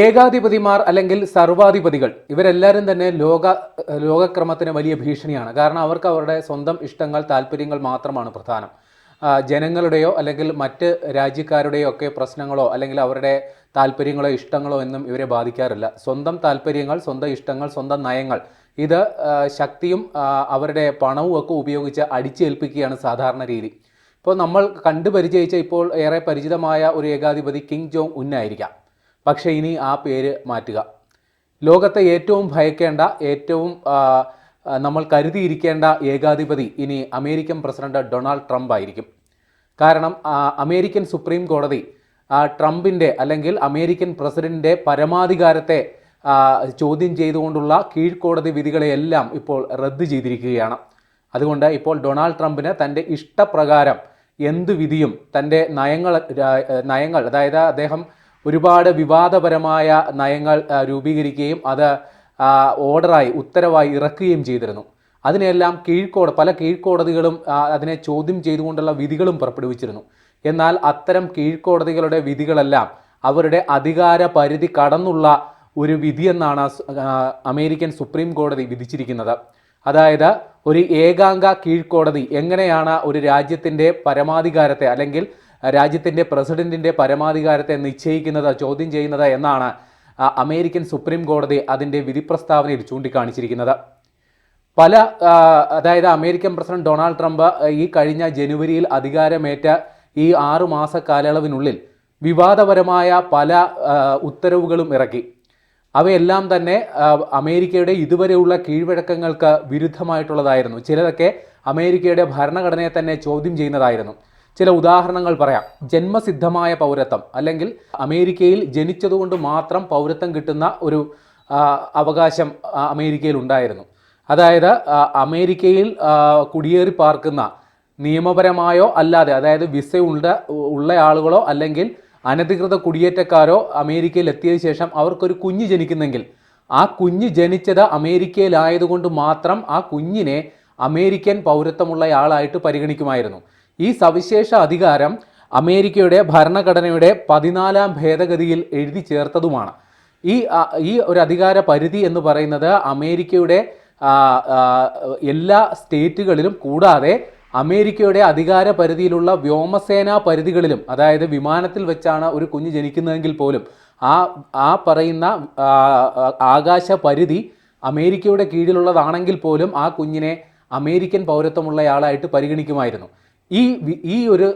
ഏകാധിപതിമാർ അല്ലെങ്കിൽ സർവാധിപതികൾ ഇവരെല്ലാവരും തന്നെ ലോകക്രമത്തിന് വലിയ ഭീഷണിയാണ്. കാരണം അവർക്ക് അവരുടെ സ്വന്തം ഇഷ്ടങ്ങൾ താല്പര്യങ്ങൾ മാത്രമാണ് പ്രധാനം. ജനങ്ങളുടെയോ അല്ലെങ്കിൽ മറ്റ് രാജ്യക്കാരുടെയോ ഒക്കെ പ്രശ്നങ്ങളോ അല്ലെങ്കിൽ അവരുടെ താല്പര്യങ്ങളോ ഇഷ്ടങ്ങളോ ഒന്നും ഇവരെ ബാധിക്കാറില്ല. സ്വന്തം താല്പര്യങ്ങൾ, സ്വന്തം ഇഷ്ടങ്ങൾ, സ്വന്തം നയങ്ങൾ, ഇത് ശക്തിയും അവരുടെ പണവും ഒക്കെ ഉപയോഗിച്ച് അടിച്ചേൽപ്പിക്കുകയാണ് സാധാരണ രീതി. ഇപ്പോൾ നമ്മൾ കണ്ടുപരിചയിച്ച ഇപ്പോൾ ഏറെ പരിചിതമായ ഒരു ഏകാധിപതി കിം ജോങ് ഉൻ ആയിരിക്കാം. പക്ഷേ ഇനി ആ പേര് മാറ്റുക. ലോകത്തെ ഏറ്റവും ഭയക്കേണ്ട, ഏറ്റവും നമ്മൾ കരുതിയിരിക്കേണ്ട ഏകാധിപതി ഇനി അമേരിക്കൻ പ്രസിഡന്റ് ഡൊണാൾഡ് ട്രംപ് ആയിരിക്കും. കാരണം അമേരിക്കൻ സുപ്രീം കോടതി ട്രംപിൻ്റെ അല്ലെങ്കിൽ അമേരിക്കൻ പ്രസിഡന്റിൻ്റെ പരമാധികാരത്തെ ചോദ്യം ചെയ്തുകൊണ്ടുള്ള കീഴ്ക്കോടതി വിധികളെയെല്ലാം ഇപ്പോൾ റദ്ദ് ചെയ്തിരിക്കുകയാണ്. അതുകൊണ്ട് ഇപ്പോൾ ഡൊണാൾഡ് ട്രംപിന് തൻ്റെ ഇഷ്ടപ്രകാരം എന്ത് വിധിയും തൻ്റെ നയങ്ങൾ അതായത് അദ്ദേഹം ഒരുപാട് വിവാദപരമായ നയങ്ങൾ രൂപീകരിക്കുകയും അത് ഓർഡറായി, ഉത്തരവായി ഇറക്കുകയും ചെയ്തിരുന്നു. അതിനെല്ലാം പല കീഴ്ക്കോടതികളും അതിനെ ചോദ്യം ചെയ്തുകൊണ്ടുള്ള വിധികളും പുറപ്പെടുവിച്ചിരുന്നു. എന്നാൽ അത്തരം കീഴ്ക്കോടതികളുടെ വിധികളെല്ലാം അവരുടെ അധികാര പരിധി കടന്നുള്ള ഒരു വിധിയെന്നാണ് അമേരിക്കൻ സുപ്രീം കോടതി വിധിച്ചിരിക്കുന്നത്. അതായത് ഒരു ഏകാംഗ കീഴ്ക്കോടതി എങ്ങനെയാണ് ഒരു രാജ്യത്തിൻ്റെ പരമാധികാരത്തെ അല്ലെങ്കിൽ രാജ്യത്തിൻ്റെ പ്രസിഡന്റിൻ്റെ പരമാധികാരത്തെ നിശ്ചയിക്കുന്നത്, ചോദ്യം ചെയ്യുന്നത് എന്നാണ് അമേരിക്കൻ സുപ്രീം കോടതി അതിൻ്റെ വിധി പ്രസ്താവനയിൽ ചൂണ്ടിക്കാണിച്ചിരിക്കുന്നത്. അതായത് അമേരിക്കൻ പ്രസിഡന്റ് ഡൊണാൾഡ് ട്രംപ് ഈ കഴിഞ്ഞ ജനുവരിയിൽ അധികാരമേറ്റ ഈ 6 മാസ കാലയളവിനുള്ളിൽ വിവാദപരമായ പല ഉത്തരവുകളും ഇറക്കി. അവയെല്ലാം തന്നെ അമേരിക്കയുടെ ഇതുവരെയുള്ള കീഴ്വഴക്കങ്ങൾക്ക് വിരുദ്ധമായിട്ടുള്ളതായിരുന്നു. ചിലതൊക്കെ അമേരിക്കയുടെ ഭരണഘടനയെ തന്നെ ചോദ്യം ചെയ്യുന്നതായിരുന്നു. ചില ഉദാഹരണങ്ങൾ പറയാം. ജന്മസിദ്ധമായ പൗരത്വം, അല്ലെങ്കിൽ അമേരിക്കയിൽ ജനിച്ചതുകൊണ്ട് മാത്രം പൗരത്വം കിട്ടുന്ന ഒരു അവകാശം അമേരിക്കയിൽ ഉണ്ടായിരുന്നു. അതായത് അമേരിക്കയിൽ കുടിയേറി പാർക്കുന്ന നിയമപരമായോ അല്ലാതെ, അതായത് വിസ ഉള്ള ആളുകളോ അല്ലെങ്കിൽ അനധികൃത കുടിയേറ്റക്കാരോ അമേരിക്കയിൽ എത്തിയതിനു ശേഷം അവർക്കൊരു കുഞ്ഞ് ജനിക്കുന്നെങ്കിൽ ആ കുഞ്ഞ് ജനിച്ചത് അമേരിക്കയിലായതുകൊണ്ട് മാത്രം ആ കുഞ്ഞിനെ അമേരിക്കൻ പൗരത്വമുള്ളയാളായിട്ട് പരിഗണിക്കുമായിരുന്നു. ഈ സവിശേഷ അധികാരം അമേരിക്കയുടെ ഭരണഘടനയുടെ 14-ാം ഭേദഗതിയിൽ എഴുതി ചേർത്തതുമാണ്. ഈ ഒരു അധികാര പരിധി എന്ന് പറയുന്നത് അമേരിക്കയുടെ എല്ലാ സ്റ്റേറ്റുകളിലും കൂടാതെ അമേരിക്കയുടെ അധികാര പരിധിയിലുള്ള വ്യോമസേനാ പരിധികളിലും, അതായത് വിമാനത്തിൽ വെച്ചാണ് ഒരു കുഞ്ഞ് ജനിക്കുന്നതെങ്കിൽ പോലും ആ പറയുന്ന ആകാശ പരിധി അമേരിക്കയുടെ കീഴിലുള്ളതാണെങ്കിൽ പോലും ആ കുഞ്ഞിനെ അമേരിക്കൻ പൗരത്വമുള്ളയാളായിട്ട് പരിഗണിക്കുമായിരുന്നു. ഈ ഒരു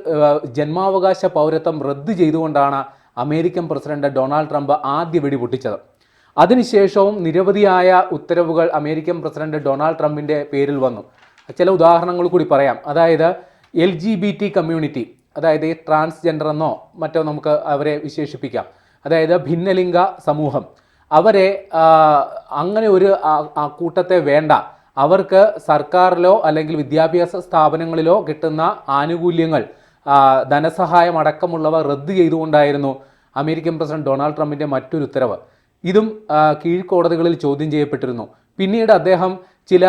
ജന്മാവകാശ പൗരത്വം റദ്ദ് ചെയ്തുകൊണ്ടാണ് അമേരിക്കൻ പ്രസിഡന്റ് ഡൊണാൾഡ് ട്രംപ് ആദ്യ വെടി പൊട്ടിച്ചത്. അതിനുശേഷവും നിരവധിയായ ഉത്തരവുകൾ അമേരിക്കൻ പ്രസിഡന്റ് ഡൊണാൾഡ് ട്രംപിൻ്റെ പേരിൽ വന്നു. ചില ഉദാഹരണങ്ങൾ കൂടി പറയാം. അതായത് LGBT കമ്മ്യൂണിറ്റി, അതായത് ട്രാൻസ്ജെൻഡർ എന്നോ മറ്റോ നമുക്ക് അവരെ വിശേഷിപ്പിക്കാം, അതായത് ഭിന്നലിംഗ സമൂഹം, അവരെ അങ്ങനെ ഒരു കൂട്ടത്തെ വേണ്ട. അവർക്ക് സർക്കാരിലോ അല്ലെങ്കിൽ വിദ്യാഭ്യാസ സ്ഥാപനങ്ങളിലോ കിട്ടുന്ന ആനുകൂല്യങ്ങൾ, ധനസഹായം അടക്കമുള്ളവ റദ്ദ് ചെയ്തുകൊണ്ടായിരുന്നു അമേരിക്കൻ പ്രസിഡന്റ് ഡൊണാൾഡ് ട്രംപിൻ്റെ മറ്റൊരു ഉത്തരവ്. ഇതും കീഴ്ക്കോടതികളിൽ ചോദ്യം ചെയ്യപ്പെട്ടിരുന്നു. പിന്നീട് അദ്ദേഹം ചില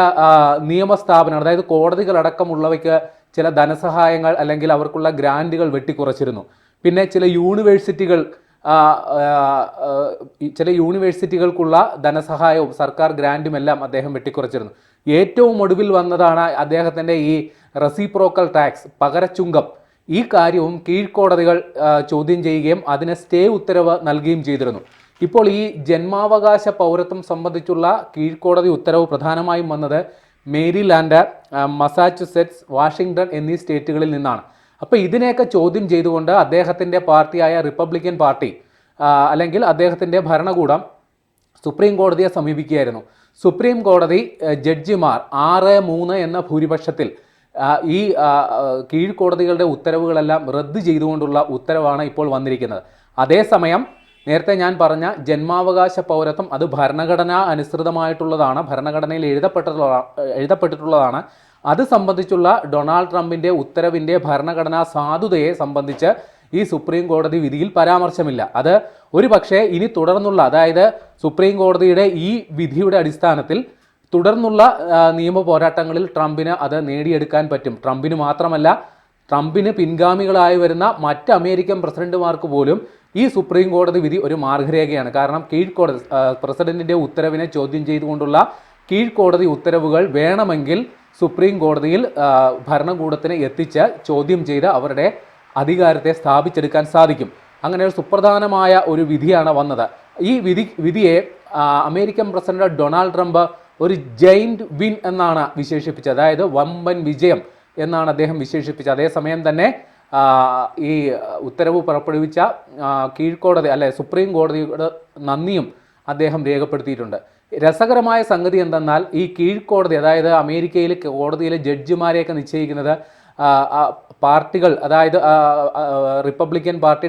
നിയമസ്ഥാപനങ്ങൾ, അതായത് കോടതികളടക്കമുള്ളവയ്ക്ക് ചില ധനസഹായങ്ങൾ അല്ലെങ്കിൽ അവർക്കുള്ള ഗ്രാൻറ്റുകൾ വെട്ടിക്കുറച്ചിരുന്നു. പിന്നെ ചില യൂണിവേഴ്സിറ്റികൾക്കുള്ള ധനസഹായവും സർക്കാർ ഗ്രാൻറ്റുമെല്ലാം അദ്ദേഹം വെട്ടിക്കുറച്ചിരുന്നു. ഏറ്റവും ഒടുവിൽ വന്നതാണ് അദ്ദേഹത്തിൻ്റെ ഈ റെസിപ്രോക്കൽ ടാക്സ്, പകരച്ചുങ്കം. ഈ കാര്യവും കീഴ്ക്കോടതികൾ ചോദ്യം ചെയ്യുകയും അതിന് സ്റ്റേ ഉത്തരവ് നൽകുകയും ചെയ്തിരുന്നു. ഇപ്പോൾ ഈ ജന്മാവകാശ പൗരത്വം സംബന്ധിച്ചുള്ള കീഴ്ക്കോടതി ഉത്തരവ് പ്രധാനമായും വന്നത് മേരിലാൻഡ്, മസാച്യുസെറ്റ്സ്, വാഷിങ്ടൺ എന്നീ സ്റ്റേറ്റുകളിൽ നിന്നാണ്. അപ്പോൾ ഇതിനെയൊക്കെ ചോദ്യം ചെയ്തുകൊണ്ട് അദ്ദേഹത്തിൻ്റെ പാർട്ടിയായ റിപ്പബ്ലിക്കൻ പാർട്ടി അല്ലെങ്കിൽ അദ്ദേഹത്തിൻ്റെ ഭരണകൂടം സുപ്രീം കോടതിയെ സമീപിക്കുകയായിരുന്നു. സുപ്രീം കോടതി ജഡ്ജിമാർ 6-3 എന്ന ഭൂരിപക്ഷത്തിൽ ഈ കീഴ്ക്കോടതികളുടെ ഉത്തരവുകളെല്ലാം റദ്ദ് ചെയ്തുകൊണ്ടുള്ള ഉത്തരവാണ് ഇപ്പോൾ വന്നിരിക്കുന്നത്. അതേസമയം നേരത്തെ ഞാൻ പറഞ്ഞ ജന്മാവകാശ പൗരത്വം അത് ഭരണഘടന അനുസൃതമായിട്ടുള്ളതാണ്, ഭരണഘടനയിൽ എഴുതപ്പെട്ടിട്ടുള്ളതാണ്. അത് സംബന്ധിച്ചുള്ള ഡൊണാൾഡ് ട്രംപിൻ്റെ ഉത്തരവിൻ്റെ ഭരണഘടനാ സാധുതയെ സംബന്ധിച്ച് ഈ സുപ്രീം കോടതി വിധിയിൽ പരാമർശമില്ല. അത് ഒരു പക്ഷേ ഇനി തുടർന്നുള്ള, അതായത് സുപ്രീം കോടതിയുടെ ഈ വിധിയുടെ അടിസ്ഥാനത്തിൽ തുടർന്നുള്ള നിയമ പോരാട്ടങ്ങളിൽ ട്രംപിന് അത് നേടിയെടുക്കാൻ പറ്റും. ട്രംപിന് മാത്രമല്ല, ട്രംപിന് പിൻഗാമികളായി വരുന്ന മറ്റ് അമേരിക്കൻ പ്രസിഡന്റുമാർക്ക് പോലും ഈ സുപ്രീം കോടതി വിധി ഒരു മാർഗരേഖയാണ്. കാരണം കീഴ്ക്കോടതി പ്രസിഡന്റിന്റെ ഉത്തരവിനെ ചോദ്യം ചെയ്തുകൊണ്ടുള്ള കീഴ്ക്കോടതി ഉത്തരവുകൾ വേണമെങ്കിൽ സുപ്രീം കോടതിയിൽ ഭരണകൂടത്തിന് എത്തിച്ച് ചോദ്യം ചെയ്ത് അവരുടെ അധികാരത്തെ സ്ഥാപിച്ചെടുക്കാൻ സാധിക്കും. അങ്ങനെ ഒരു സുപ്രധാനമായ ഒരു വിധിയാണ് വന്നത്. ഈ വിധിയെ അമേരിക്കൻ പ്രസിഡന്റ് ഡൊണാൾഡ് ട്രംപ് ഒരു ജയിന്റ് വിൻ എന്നാണ് വിശേഷിപ്പിച്ചത്. അതായത് വമ്പൻ വിജയം എന്നാണ് അദ്ദേഹം വിശേഷിപ്പിച്ചത്. അതേസമയം തന്നെ ഈ ഉത്തരവ് പുറപ്പെടുവിച്ച കീഴ്ക്കോടതി സുപ്രീം കോടതിയുടെ നന്ദിയും അദ്ദേഹം രേഖപ്പെടുത്തിയിട്ടുണ്ട്. രസകരമായ സംഗതി എന്തെന്നാൽ ഈ കീഴ്ക്കോടതി, അതായത് അമേരിക്കയിലെ കോടതിയിലെ ജഡ്ജിമാരെയൊക്കെ നിശ്ചയിക്കുന്നത് പാർട്ടികൾ, അതായത് റിപ്പബ്ലിക്കൻ പാർട്ടി,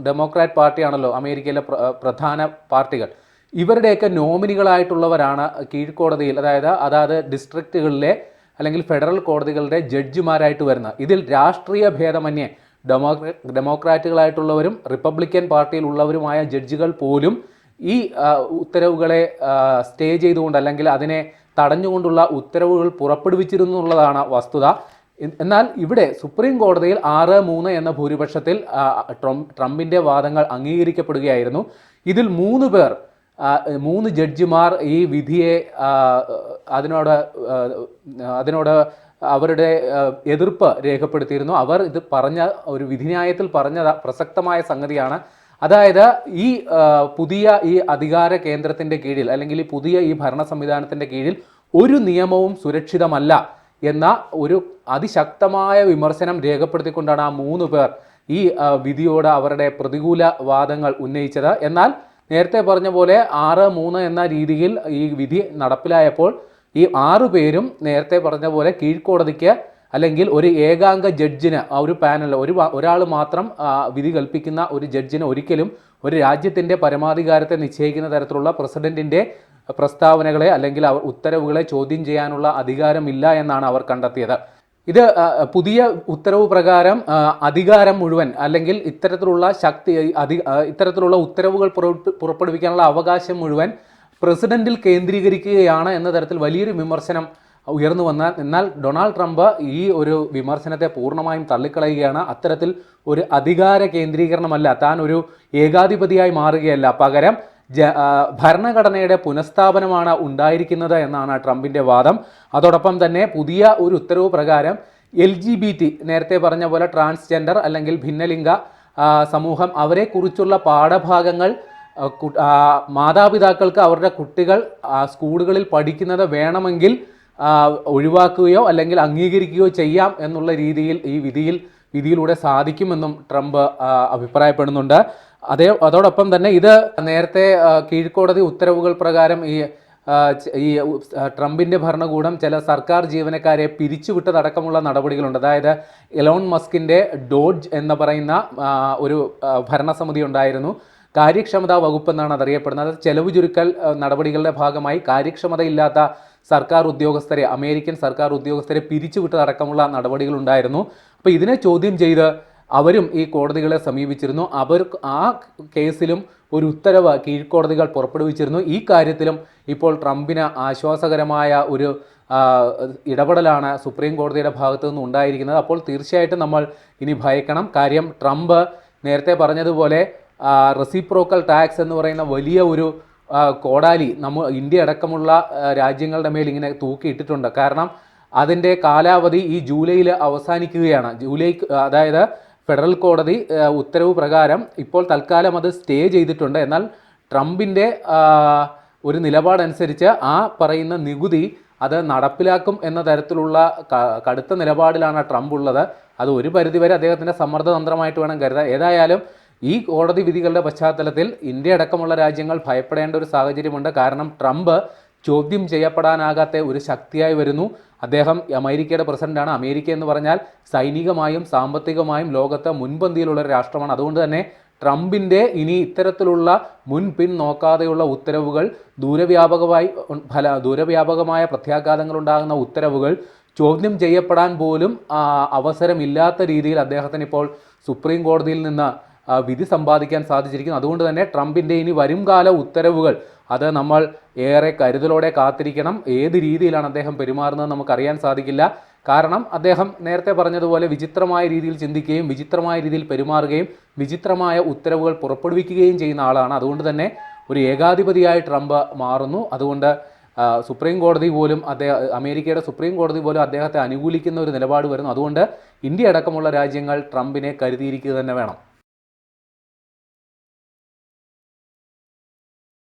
ഡെമോക്രാറ്റ് പാർട്ടിയാണല്ലോ അമേരിക്കയിലെ പ്രധാന പാർട്ടികൾ. ഇവരുടെയൊക്കെ നോമിനികളായിട്ടുള്ളവരാണ് കീഴ്ക്കോടതിയിൽ, അതായത് ഡിസ്ട്രിക്റ്റുകളിലെ അല്ലെങ്കിൽ ഫെഡറൽ കോടതികളുടെ ജഡ്ജിമാരായിട്ട് വരുന്നത്. ഇതിൽ രാഷ്ട്രീയ ഭേദമന്യേ ഡെമോക്രാറ്റുകളായിട്ടുള്ളവരും റിപ്പബ്ലിക്കൻ പാർട്ടിയിലുള്ളവരുമായ ജഡ്ജികൾ പോലും ഈ ഉത്തരവുകളെ സ്റ്റേ ചെയ്തുകൊണ്ട് അല്ലെങ്കിൽ അതിനെ തടഞ്ഞുകൊണ്ടുള്ള ഉത്തരവുകൾ പുറപ്പെടുവിച്ചിരുന്നു എന്നുള്ളതാണ് വസ്തുത. എന്നാൽ ഇവിടെ സുപ്രീം കോടതിയിൽ 6-3 എന്ന ഭൂരിപക്ഷത്തിൽ ട്രംപിൻ്റെ വാദങ്ങൾ അംഗീകരിക്കപ്പെടുകയായിരുന്നു. ഇതിൽ 3 ജഡ്ജിമാർ ഈ വിധിയെ അതിനോട് അവരുടെ എതിർപ്പ് രേഖപ്പെടുത്തിയിരുന്നു. അവർ ഇത് പറഞ്ഞ ഒരു വിധിന്യായത്തിൽ പറഞ്ഞ പ്രസക്തമായ സംഗതിയാണ്. അതായത് ഈ പുതിയ ഈ അധികാര കേന്ദ്രത്തിൻ്റെ കീഴിൽ അല്ലെങ്കിൽ ഈ പുതിയ ഈ ഭരണ സംവിധാനത്തിൻ്റെ കീഴിൽ ഒരു നിയമവും സുരക്ഷിതമല്ല എന്ന ഒരു അതിശക്തമായ വിമർശനം രേഖപ്പെടുത്തിക്കൊണ്ടാണ് ആ 3 പേർ ഈ വിധിയോട് അവരുടെ പ്രതികൂല വാദങ്ങൾ ഉന്നയിച്ചത്. എന്നാൽ നേരത്തെ പറഞ്ഞ പോലെ 6-3 എന്ന രീതിയിൽ ഈ വിധി നടപ്പിലായപ്പോൾ ഈ 6 പേരും നേരത്തെ പറഞ്ഞ പോലെ കീഴ്ക്കോടതിക്ക് അല്ലെങ്കിൽ ഒരു ഏകാംഗ ജഡ്ജിന്, ഒരു പാനലിൽ ഒരാൾ മാത്രം വിധി കൽപ്പിക്കുന്ന ഒരു ജഡ്ജിന് ഒരിക്കലും ഒരു രാജ്യത്തിൻ്റെ പരമാധികാരത്തെ നിശ്ചയിക്കുന്ന തരത്തിലുള്ള പ്രസിഡന്റിൻ്റെ പ്രസ്താവനകളെ അല്ലെങ്കിൽ ഉത്തരവുകളെ ചോദ്യം ചെയ്യാനുള്ള അധികാരമില്ല എന്നാണ് അവർ കണ്ടെത്തിയത്. ഇത് പുതിയ ഉത്തരവ് പ്രകാരം അധികാരം മുഴുവൻ അല്ലെങ്കിൽ ഇത്തരത്തിലുള്ള ഉത്തരവുകൾ പുറപ്പെടുവിക്കാനുള്ള അവകാശം മുഴുവൻ പ്രസിഡന്റിൽ കേന്ദ്രീകരിക്കുകയാണ് എന്ന തരത്തിൽ വലിയൊരു വിമർശനം ഉയർന്നു വന്ന. എന്നാൽ ഡൊണാൾഡ് ട്രംപ് ഈ ഒരു വിമർശനത്തെ പൂർണ്ണമായും തള്ളിക്കളയുകയാണ്. അത്തരത്തിൽ ഒരു അധികാര കേന്ദ്രീകരണമല്ല, താൻ ഒരു ഏകാധിപതിയായി മാറുകയല്ല, പകരം ഭരണഘടനയുടെ പുനഃസ്ഥാപനമാണ് ഉണ്ടായിരിക്കുന്നത് എന്നാണ് ട്രംപിൻ്റെ വാദം. അതോടൊപ്പം തന്നെ പുതിയ ഒരു ഉത്തരവ് പ്രകാരം LGBT, നേരത്തെ പറഞ്ഞ പോലെ ട്രാൻസ്ജെൻഡർ അല്ലെങ്കിൽ ഭിന്നലിംഗ സമൂഹം, അവരെക്കുറിച്ചുള്ള പാഠഭാഗങ്ങൾ മാതാപിതാക്കൾക്ക് അവരുടെ കുട്ടികൾ സ്കൂളുകളിൽ പഠിക്കുന്നത് വേണമെങ്കിൽ ഒഴിവാക്കുകയോ അല്ലെങ്കിൽ അംഗീകരിക്കുകയോ ചെയ്യാം എന്നുള്ള രീതിയിൽ ഈ വിധിയിലൂടെ സാധിക്കുമെന്നും ട്രംപ് അഭിപ്രായപ്പെടുന്നുണ്ട്. അതോടൊപ്പം തന്നെ ഇത് നേരത്തെ കീഴ്ക്കോടതി ഉത്തരവുകൾ പ്രകാരം ഈ ട്രംപിൻ്റെ ഭരണകൂടം ചില സർക്കാർ ജീവനക്കാരെ പിരിച്ചുവിട്ടതടക്കമുള്ള നടപടികളുണ്ട്. അതായത് എലോൺ മസ്കിൻ്റെ ഡോഡ്ജ് എന്ന് പറയുന്ന ഒരു ഭരണസമിതി ഉണ്ടായിരുന്നു. കാര്യക്ഷമതാ വകുപ്പ് എന്നാണ് അതറിയപ്പെടുന്നത്. ചെലവ് ചുരുക്കൽ നടപടികളുടെ ഭാഗമായി കാര്യക്ഷമതയില്ലാത്ത അമേരിക്കൻ സർക്കാർ ഉദ്യോഗസ്ഥരെ പിരിച്ചുവിട്ടതടക്കമുള്ള നടപടികളുണ്ടായിരുന്നു. അപ്പോൾ ഇതിനെ ചോദ്യം ചെയ്ത് അവരും ഈ കോടതികളെ സമീപിച്ചിരുന്നു. ആ കേസിലും ഒരു ഉത്തരവ് കീഴ്ക്കോടതികൾ പുറപ്പെടുവിച്ചിരുന്നു. ഈ കാര്യത്തിലും ഇപ്പോൾ ട്രംപിന് ആശ്വാസകരമായ ഒരു ഇടപെടലാണ് സുപ്രീം കോടതിയുടെ ഭാഗത്തു നിന്ന് ഉണ്ടായിരിക്കുന്നത്. അപ്പോൾ തീർച്ചയായിട്ടും നമ്മൾ ഇനി ഭയക്കണം. കാര്യം ട്രംപ് നേരത്തെ പറഞ്ഞതുപോലെ റെസിപ്രോക്കൽ ടാക്സ് എന്ന് പറയുന്ന വലിയ ഒരു കോടാലി ഇന്ത്യ അടക്കമുള്ള രാജ്യങ്ങളുടെ മേൽ ഇങ്ങനെ തൂക്കിയിട്ടിട്ടുണ്ട്. കാരണം അതിൻ്റെ കാലാവധി ഈ ജൂലൈയിൽ അവസാനിക്കുകയാണ്. അതായത് ഫെഡറൽ കോടതി ഉത്തരവ് പ്രകാരം ഇപ്പോൾ തൽക്കാലം അത് സ്റ്റേ ചെയ്തിട്ടുണ്ട്. എന്നാൽ ട്രംപിൻ്റെ ഒരു നിലപാടനുസരിച്ച് ആ പറയുന്ന നികുതി അത് നടപ്പിലാക്കും എന്ന തരത്തിലുള്ള കടുത്ത നിലപാടിലാണ് ട്രംപ് ഉള്ളത്. അത് ഒരു പരിധിവരെ അദ്ദേഹത്തിൻ്റെ സമ്മർദ്ദതന്ത്രമായിട്ട് വേണം കരുതാൻ. ഏതായാലും ഈ കോടതി വിധികളുടെ പശ്ചാത്തലത്തിൽ ഇന്ത്യ അടക്കമുള്ള രാജ്യങ്ങൾ ഭയപ്പെടേണ്ട ഒരു സാഹചര്യമുണ്ട്. കാരണം ട്രംപ് ചോദ്യം ചെയ്യപ്പെടാനാകാത്ത ഒരു ശക്തിയായി വരുന്നു. അദ്ദേഹം അമേരിക്കയുടെ പ്രസിഡന്റാണ്. അമേരിക്ക എന്ന് പറഞ്ഞാൽ സൈനികമായും സാമ്പത്തികമായും ലോകത്ത് മുൻപന്തിയിലുള്ള ഒരു രാഷ്ട്രമാണ്. അതുകൊണ്ട് തന്നെ ട്രംപിൻ്റെ ഇനി ഇത്തരത്തിലുള്ള മുൻപിൻ നോക്കാതെയുള്ള ഉത്തരവുകൾ, ദൂരവ്യാപകമായ പ്രത്യാഘാതങ്ങൾ ഉണ്ടാകുന്ന ഉത്തരവുകൾ ചോദ്യം ചെയ്യപ്പെടാൻ പോലും അവസരമില്ലാത്ത രീതിയിൽ അദ്ദേഹത്തിന് ഇപ്പോൾ സുപ്രീം കോടതിയിൽ നിന്ന് വിധി സമ്പാദിക്കാൻ സാധിച്ചിരിക്കുന്നു. അതുകൊണ്ട് തന്നെ ട്രംപിൻ്റെ ഇനി വരുംകാല ഉത്തരവുകൾ അത് നമ്മൾ ഏറെ കരുതലോടെ കാത്തിരിക്കണം. ഏത് രീതിയിലാണ് അദ്ദേഹം പെരുമാറുന്നത് നമുക്കറിയാൻ സാധിക്കില്ല. കാരണം അദ്ദേഹം നേരത്തെ പറഞ്ഞതുപോലെ വിചിത്രമായ രീതിയിൽ ചിന്തിക്കുകയും വിചിത്രമായ രീതിയിൽ പെരുമാറുകയും വിചിത്രമായ ഉത്തരവുകൾ പുറപ്പെടുവിക്കുകയും ചെയ്യുന്ന ആളാണ്. അതുകൊണ്ട് തന്നെ ഒരു ഏകാധിപതിയായി ട്രംപ് മാറുന്നു. അതുകൊണ്ട് സുപ്രീം കോടതി പോലും അമേരിക്കയുടെ സുപ്രീം കോടതി പോലും അദ്ദേഹത്തെ അനുകൂലിക്കുന്ന ഒരു നിലപാട് വരുന്നു. അതുകൊണ്ട് ഇന്ത്യ അടക്കമുള്ള രാജ്യങ്ങൾ ട്രംപിനെ കരുതിയിരിക്കുക തന്നെ വേണം.